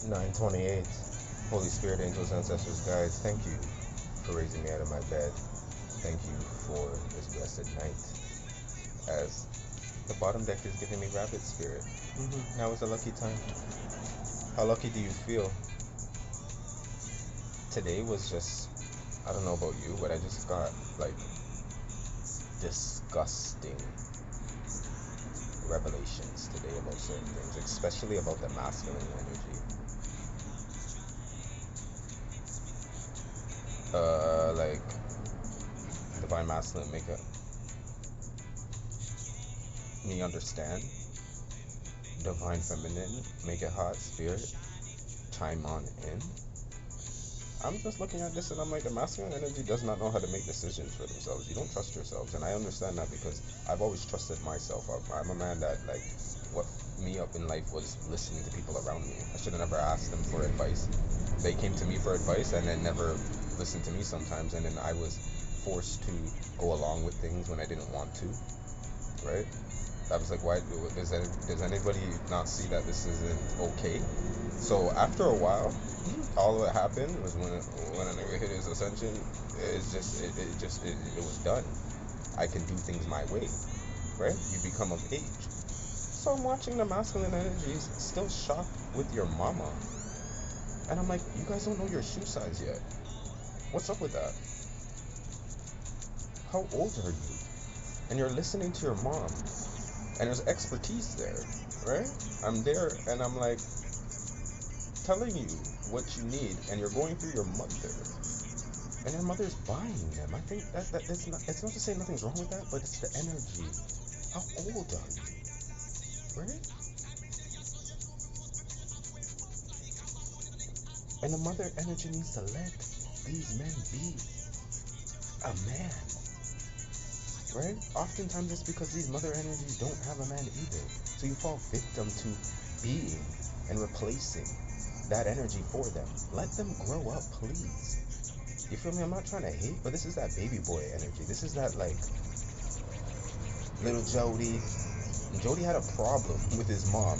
9:28. Holy Spirit, angels, ancestors, guides, thank you for raising me out of my bed. Thank you for this blessed night. As the bottom deck is giving me rabbit spirit. Now is a lucky time. How lucky do you feel? Today was just, I don't know about you, but I just got like disgusting revelations today about certain things, especially about the masculine energy. Like divine masculine make me understand. Divine feminine make it hot. Spirit chime on in. I'm just looking at this and I'm like, the masculine energy does not know how to make decisions for themselves. You don't trust yourselves, and I understand that because I've always trusted myself. I'm a man that like what me up in life was listening to people around me. I should have never asked them for advice. They came to me for advice and then never listened to me sometimes, and then I was forced to go along with things when I didn't want to. Right? I was like, why does anybody not see that this isn't okay? So after a while, all that happened was when a nigga hit his ascension, it was done. I can do things my way, right? You become of age. So I'm watching the masculine energies still shop with your mama, and I'm like, you guys don't know your shoe size yet. What's up with that? How old are you? And you're listening to your mom, and there's expertise there, right? I'm there, and I'm like telling you what you need, and you're going through your mother, and your mother's buying them. I think that it's not to say nothing's wrong with that, but it's the energy. How old are you, right? And the mother energy needs to let these men be a man, right? Oftentimes it's because these mother energies don't have a man either, so you fall victim to being and replacing that energy for them. Let them grow up, please. You feel me? I'm not trying to hate, but this is that baby boy energy. This is that like little Jody. Jody had a problem with his mom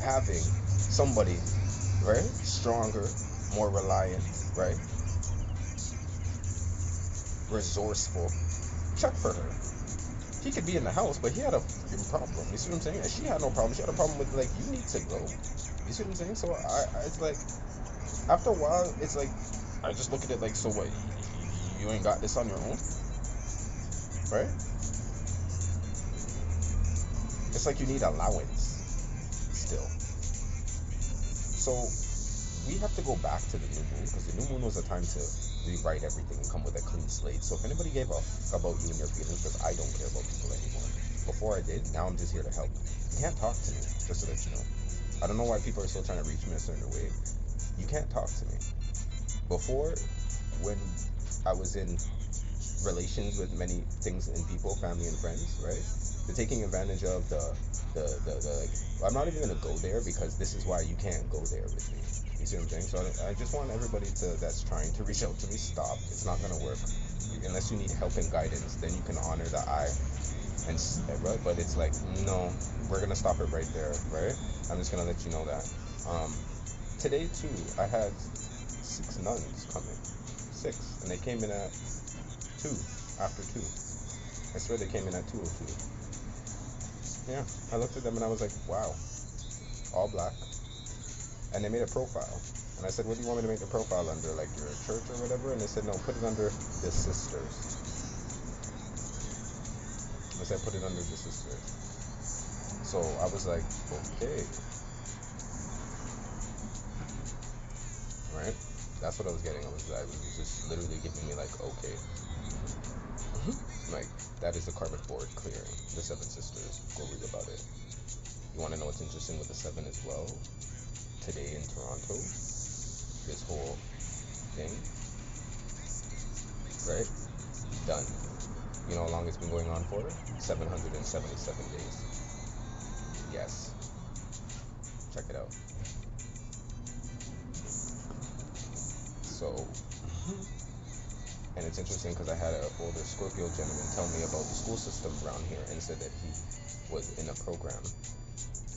having somebody, right? Stronger, more reliant, right? Resourceful. Check for her. He could be in the house, but he had a freaking problem. You see what I'm saying? And she had no problem. She had a problem with like, you need to go. You see what I'm saying? So it's like after a while, it's like I just look at it like, so what? You ain't got this on your own, right? It's like you need allowance still. So we have to go back to the new moon, because the new moon was a time to rewrite everything and come with a clean slate. So if anybody gave a fuck about you and your feelings, because I don't care about people anymore. Before I did, now I'm just here to help. You can't talk to me, just so that you know. I don't know why people are still trying to reach me a certain way. You can't talk to me. Before, when I was in relations with many things and people, family and friends, right? They're taking advantage of the like, I'm not even gonna go there because this is why you can't go there with me. You see what I'm saying? So I just want everybody that's trying to reach out to me, stop. It's not gonna work. Unless you need help and guidance, then you can honor the I and right. But it's like, no, we're gonna stop it right there, right? I'm just gonna let you know that. Um, Today too, I had 6 nuns coming, 6, and they came in at 2, after 2. I swear they came in at 2:02. Yeah, I looked at them and I was like, wow, all black. And they made a profile. And I said, what do you want me to make the profile under? Like your church or whatever? And they said, no, put it under the sisters. I said, put it under the sisters. So I was like, okay, right? That's what I was getting. I was just literally giving me like, okay, like that is the karmic board clearing the 7 sisters. Go read about it. You want to know what's interesting with the 7 as well? Today in Toronto, this whole thing, right? Done. You know how long it's been going on for? 777 days. Yes. Check it out. So, and it's interesting because I had an older Scorpio gentleman tell me about the school system around here and said that he was in a program,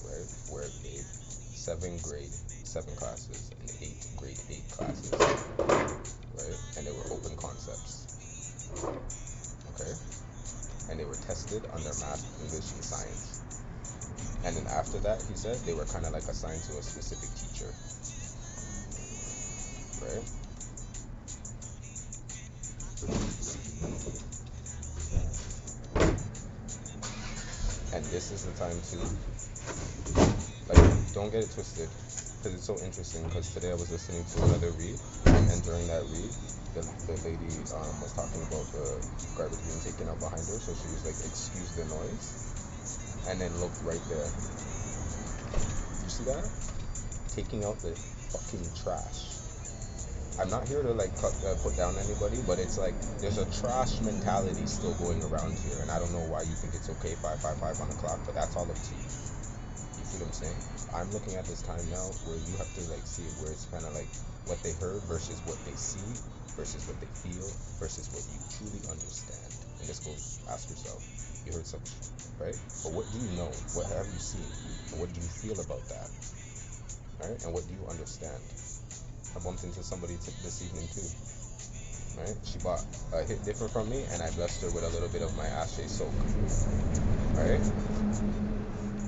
right, where it made 7th grade 7 classes and 8 grade 8 classes, right? And they were open concepts, okay? And they were tested under math, English, and science. And then after that, he said they were kind of like assigned to a specific teacher, right? And this is the time to, like, don't get it twisted, because it's so interesting. Because today I was listening to another read, and during that read, the lady was talking about the garbage being taken out behind her, so she was like, "Excuse the noise," and then looked right there. You see that? Taking out the fucking trash. I'm not here to like put down anybody, but it's like there's a trash mentality still going around here, and I don't know why you think it's okay 5:55 on the clock, but that's all up to you. You see what I'm saying? I'm looking at this time now where you have to like see it, where it's kind of like what they heard versus what they see versus what they feel versus what you truly understand. And this goes, ask yourself, you heard something, right? But what do you know? What have you seen? And what do you feel about that? Right? And what do you understand? I bumped into somebody this evening too, right? She bought a hit different from me, and I blessed her with a little bit of my ashe soak, right?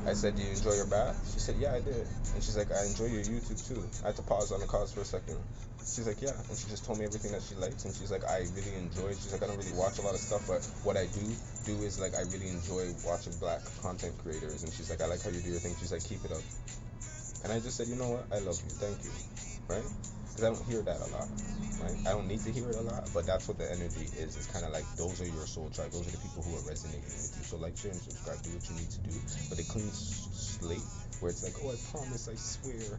I said, "Do you enjoy your bath?" She said, "Yeah, I did." And she's like, "I enjoy your YouTube too." I had to pause on the calls for a second. She's like, "Yeah," and she just told me everything that she likes, and she's like, "I really enjoy it." She's like, "I don't really watch a lot of stuff, but what I do is like I really enjoy watching black content creators." And she's like, "I like how you do your thing." She's like, "Keep it up." And I just said, "You know what? I love you. Thank you." Right? Because I don't hear that a lot, right? I don't need to hear it a lot, but that's what the energy is. It's kind of like those are your soul tribe. Those are the people who are resonating with you. So like, share, and subscribe. Do what you need to do. But a clean slate where it's like, "Oh, I promise, I swear."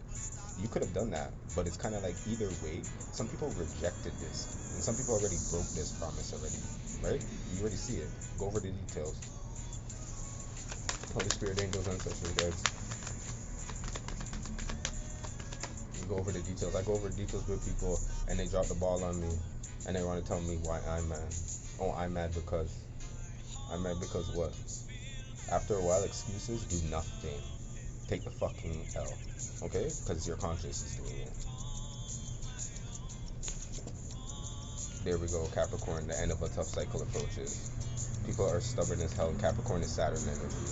You could have done that, but it's kind of like either way. Some people rejected this, and some people already broke this promise already, right? You already see it. Go over the details. Holy Spirit, angels, ancestors, guys. Go over the details. I go over the details with people, and they drop the ball on me, and they want to tell me why I'm mad. Oh, I'm mad because. I'm mad because what? After a while, excuses do nothing. Take the fucking L, okay? Because your conscience is doing it. There we go, Capricorn. The end of a tough cycle approaches. People are stubborn as hell. Capricorn is Saturn energy,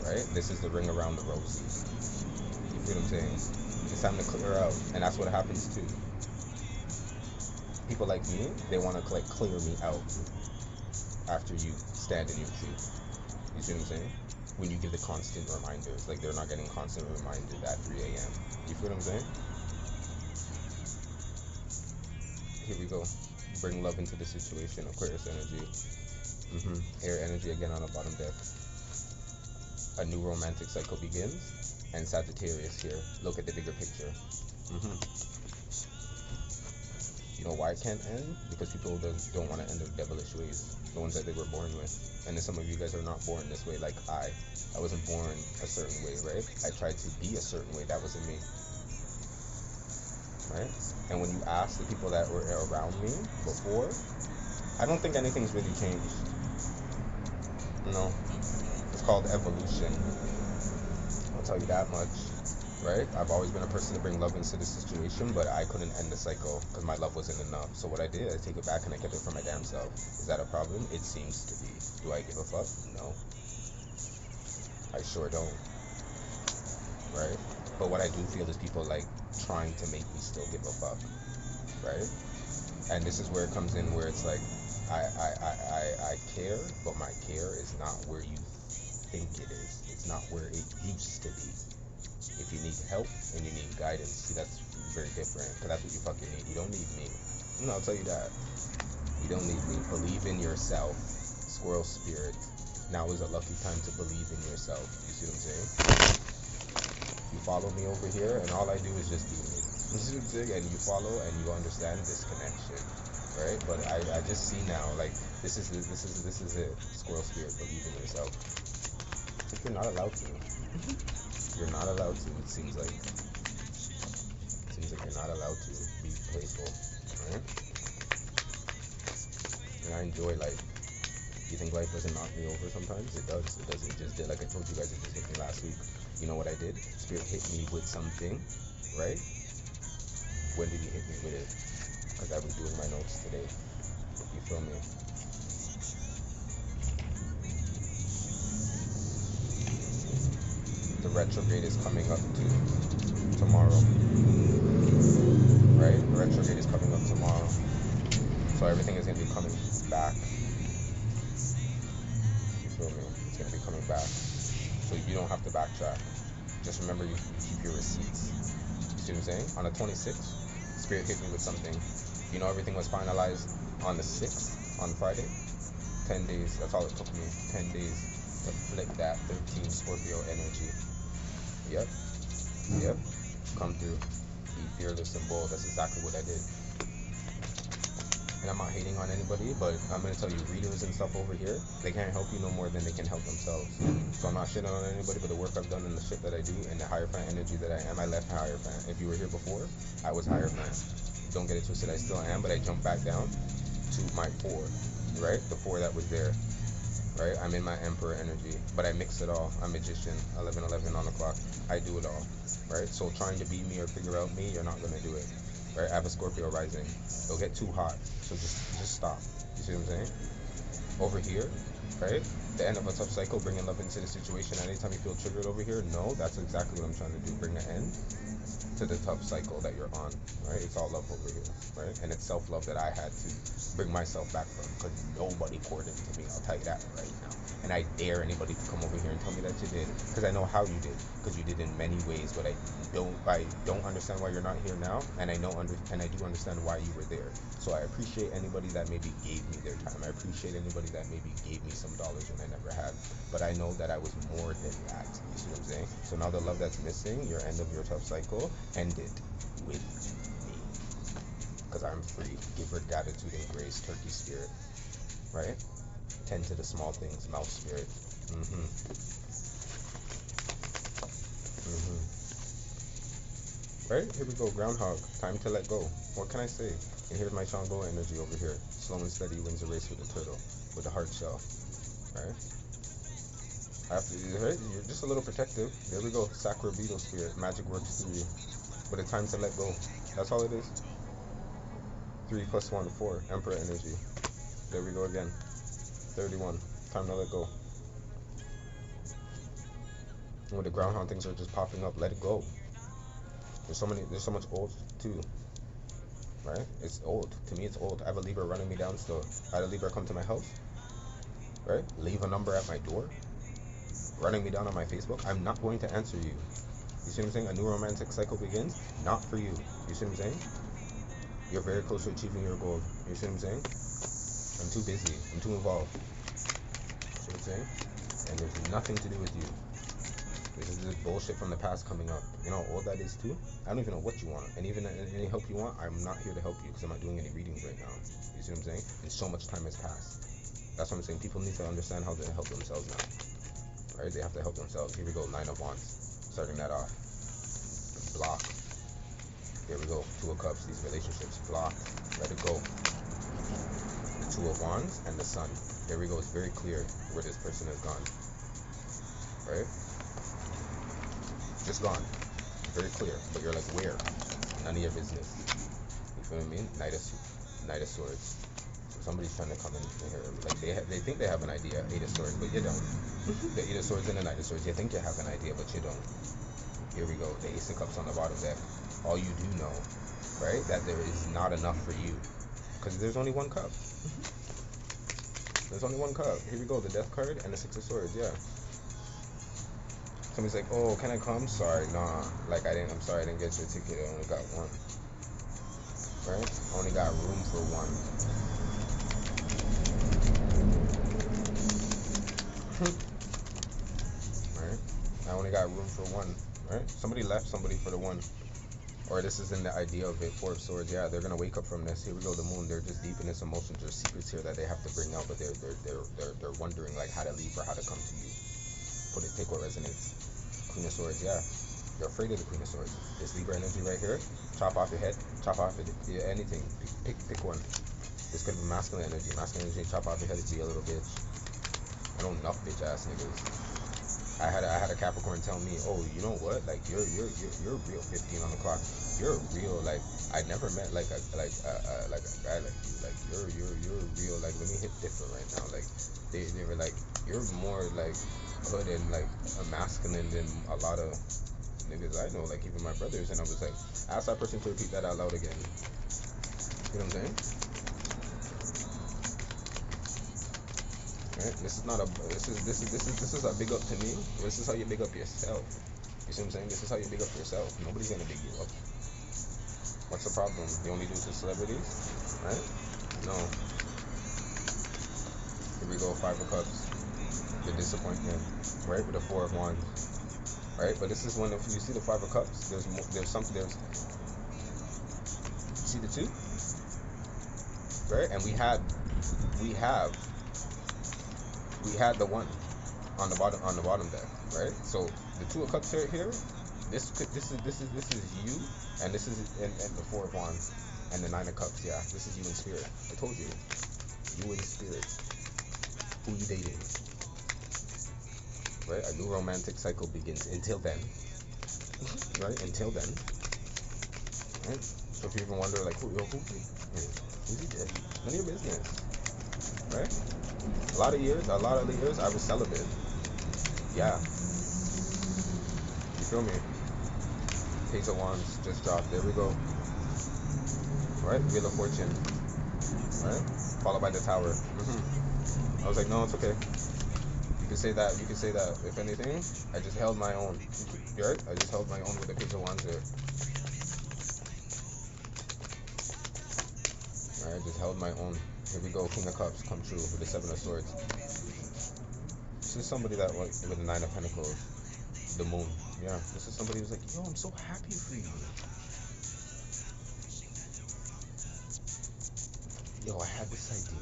right? This is the ring around the rosy. You feel what I'm saying? It's time to clear out, and that's what happens too. People like me, they want to like clear me out after you stand in your truth. You see what I'm saying? When you give the constant reminders, like they're not getting constant reminded at 3 a.m. You feel what I'm saying? Here we go. Bring love into the situation. Aquarius energy. Air energy again on the bottom deck. A new romantic cycle begins. And Sagittarius here. Look at the bigger picture. You know why it can't end? Because people don't want to end their devilish ways. The ones that they were born with. And then some of you guys are not born this way like I. I wasn't born a certain way, right? I tried to be a certain way. That wasn't me. Right? And when you ask the people that were around me before, I don't think anything's really changed. No. It's called evolution. I'll tell you that much, right? I've always been a person to bring love into the situation, but I couldn't end the cycle because my love wasn't enough. So what I did, I take it back and I kept it for my damn self. Is that a problem? It seems to be. Do I give a fuck? No. I sure don't. Right? But what I do feel is people like trying to make me still give a fuck. Right? And this is where it comes in, where it's like I care, but my care is not where you think it is. It's not where it used to be. If you need help and you need guidance, see, that's very different, because that's what you fucking need. You don't need me. No, I'll tell you that. You don't need me. Believe in yourself. Squirrel spirit. Now is a lucky time to believe in yourself. You see what I'm saying? You follow me over here, and all I do is just be me. You see what I'm saying? And you follow and you understand this connection, right? But I just see now, like, this is it. Squirrel spirit, believe in yourself. If you're not allowed to. You're not allowed to, it seems like. You're not allowed to be playful, right? And I enjoy life. You think life doesn't knock me over sometimes? It does. It just did. Like I told you guys, it just hit me last week. You know what I did? Spirit hit me with something, right? When did he hit me with it? Because I was doing my notes today. You feel me? The retrograde is coming up tomorrow, right? The retrograde is coming up tomorrow. So everything is going to be coming back. You feel me? It's going to be coming back. So you don't have to backtrack. Just remember you keep your receipts. You see what I'm saying? On the 26th, Spirit hit me with something. You know, everything was finalized on the 6th, on Friday. 10 days, that's all it took me. 10 days to flick that 13 Scorpio energy. Yep. Yep. Come through. Be fearless and bold. That's exactly what I did. And I'm not hating on anybody, but I'm going to tell you, readers and stuff over here, they can't help you no more than they can help themselves. So I'm not shitting on anybody, but the work I've done and the shit that I do and the Hierophant energy that I am, I left Hierophant. If you were here before, I was Hierophant. Don't get it twisted, I still am, but I jumped back down to my 4, right? The 4 that was there, right? I'm in my Emperor energy, but I mix it all. I'm Magician, 11:11 on the clock. I do it all, right? So trying to be me or figure out me, you're not going to do it. Right? I have a Scorpio rising. It'll get too hot, so just stop. You see what I'm saying? Over here, right? The end of a tough cycle, bringing love into the situation. Anytime you feel triggered over here, no, that's exactly what I'm trying to do. Bring an end to the tough cycle that you're on, right? It's all love over here, right? And it's self-love that I had to bring myself back from, because nobody poured into me. I'll tell you that right now. And I dare anybody to come over here and tell me that you did, because I know how you did, because you did in many ways. But I don't understand why you're not here now, and I do understand why you were there. So I appreciate anybody that maybe gave me their time. I appreciate anybody that maybe gave me some dollars when I never had. But I know that I was more than that. You see what I'm saying? So now the love that's missing, your end of your tough cycle, ended with me, because I'm free. Give her gratitude and grace, turkey spirit, right? Tend to the small things, mouse spirit. Right? Here we go, groundhog. Time to let go. What can I say? And here's my Shango energy over here. Slow and steady wins a race with the turtle, with the hard shell. Right? Right? You're just a little protective. There we go. Sacral beetle spirit. Magic works through you. But it's time to let go. That's all it is. 3 + 1, 4. Emperor energy. There we go again. 31. Time to let go. When the groundhog things are just popping up, let it go. There's so much old too. Right? It's old. To me, it's old. I have a Libra running me down still. I had a Libra come to my house. Right? Leave a number at my door. Running me down on my Facebook. I'm not going to answer you. You see what I'm saying? A new romantic cycle begins. Not for you. You see what I'm saying? You're very close to achieving your goal. You see what I'm saying? I'm too busy. I'm too involved. See what I'm saying? And there's nothing to do with you. This is this bullshit from the past coming up. You know how old that is too? I don't even know what you want. And even any help you want, I'm not here to help you, because I'm not doing any readings right now. You see what I'm saying? And so much time has passed. That's what I'm saying. People need to understand how to help themselves now. Right? They have to help themselves. Here we go. 9 of Wands. Starting that off. Block. Here we go. 2 of Cups. These relationships. Block. Let it go. 2 of Wands and the Sun. There we go. It's very clear where this person has gone. Right? Just gone. Very clear. But you're like, where? None of your business. You feel what I mean? Knight of Swords. So somebody's trying to come in here. Like they think they have an idea. 8 of Swords, but you don't. The 8 of Swords and the Knight of Swords. You think you have an idea, but you don't. Here we go. The Ace of Cups on the bottom deck. All you do know, right? That there is not enough for you. Because there's only one cup. There's only one cup. Here we go. The Death card and the 6 of Swords. Yeah. Somebody's like, oh, can I come? Sorry, nah. Like, I'm sorry I didn't get your ticket. I only got one. Right? I only got room for one. Right? I only got room for one. Right? Somebody left somebody for the one. Or this is in the idea of it. 4 of Swords. Yeah, they're gonna wake up from this. Here we go. The Moon. They're just deep in this emotion. There's secrets here that they have to bring out, but they're wondering like how to leave or how to come to you. Take what resonates. Queen of Swords, yeah. You're afraid of the Queen of Swords. This Libra energy right here. Chop off your head. Chop off it. Yeah, anything. Pick one. This could be masculine energy. Masculine energy. Chop off your head to be a little bitch. I don't enough bitch ass niggas. I had a Capricorn tell me, oh, you know what? Like you're real 15 on the clock. You're real like I never met like a guy like you. Like you're real like let me hit different right now. Like they were like you're more like hood and like a masculine than a lot of niggas I know. Like even my brothers. And I was like, ask that person to repeat that out loud again. You know what I'm saying? Right? This is not a this is a big up to me. This is how you big up yourself. You see what I'm saying? This is how you big up yourself. Nobody's gonna big you up. What's the problem? You only do it to celebrities, right? No. Here we go. 5 of Cups. The disappointment, right? With the 4 of Wands, right? But this is when if you see the 5 of Cups, there's something there's. See the 2, right? And we had the 1 on the bottom deck, right? So the 2 of Cups here. This is you, and this is and the 4 of Wands, and the 9 of Cups. Yeah, this is you in spirit. I told you, you in spirit. Who you dating? Right? A new romantic cycle begins. Until then, right? Until then, right? So if you even wonder, like, who's he dead? None of your business, right? A lot of years, I was celibate. Yeah, you feel me? Page of Wands just dropped. There we go. Right? Wheel of Fortune. Right? Followed by the Tower. I was like, no, it's okay. You can say that. If anything, I just held my own. Right? I just held my own with the Page of Wands there. Alright, I just held my own. Here we go. King of Cups come true with the 7 of Swords. This is somebody that was with the 9 of Pentacles. The Moon. Yeah, this is somebody who's like, yo, I'm so happy for you. Yo, I had this idea.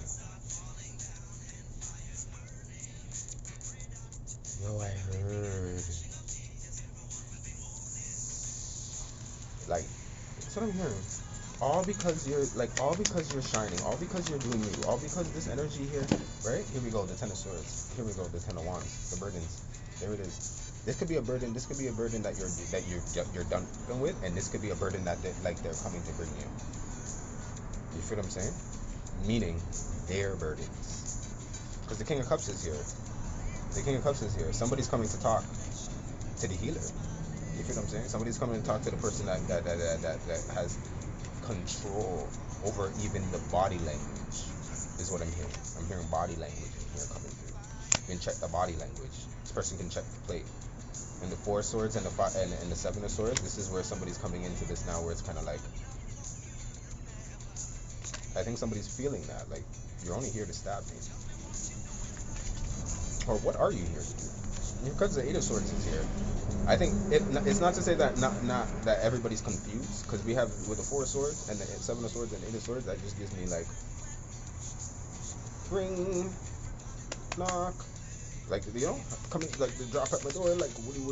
Yo, I heard. Like, that's what I'm hearing. All because you're shining, all because you're doing you, all because this energy here, right? Here we go, the 10 of Swords. Here we go, the 10 of Wands, the burdens. There it is. This could be a burden. This could be a burden that you're done with, and this could be a burden that they're coming to bring you. You feel what I'm saying? Meaning their burdens. Because the King of Cups is here. The King of Cups is here. Somebody's coming to talk to the healer. You feel what I'm saying? Somebody's coming to talk to the person that has control over even the body language. Is what I'm hearing. I'm hearing body language in here coming through. You can check the body language. This person can check the plate. And the 4 of Swords and the 7 of Swords, this is where somebody's coming into this now, where it's kind of like, I think somebody's feeling that, like, you're only here to stab me. Or what are you here to do? Because the 8 of Swords is here. I think it's not to say that not that everybody's confused, because we have with the 4 of Swords and the 7 of Swords and 8 of Swords, that just gives me like, ring, knock. Like, you know, coming, like, the drop at my door, like, what do you?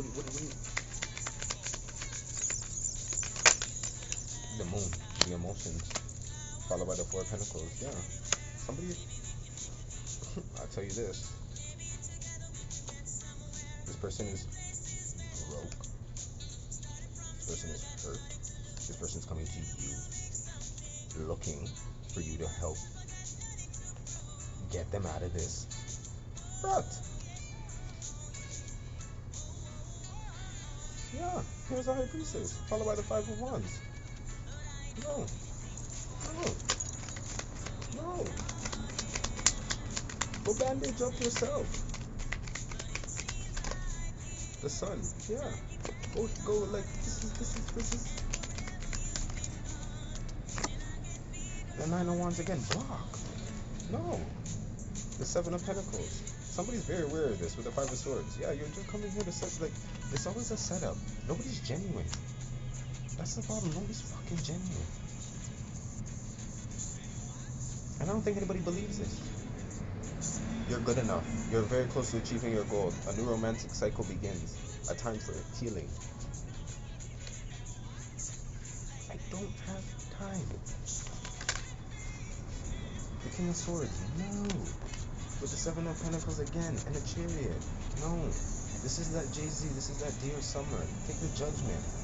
The Moon, the emotions, followed by the 4 of Pentacles. Yeah, somebody, I'll tell you this. This person is broke. This person is hurt. This person's coming to you, looking for you to help get them out of this rut. Yeah, here's the High Priestess, followed by the 5 of Wands. No. Go bandage up yourself. The Sun, yeah. Go like this is. The 9 of Wands again, block. No. The 7 of Pentacles. Somebody's very aware of this with the 5 of Swords. Yeah, you're just coming here to set, like, it's always a setup. Nobody's genuine. That's the problem. Nobody's fucking genuine. And I don't think anybody believes this. You're good enough. You're very close to achieving your goal. A new romantic cycle begins. A time for healing. I don't have time. The King of Swords, no. With the 7 of Pentacles again, and the Chariot, no. This is that Jay-Z. This is that Dear Summer. Take the judgment.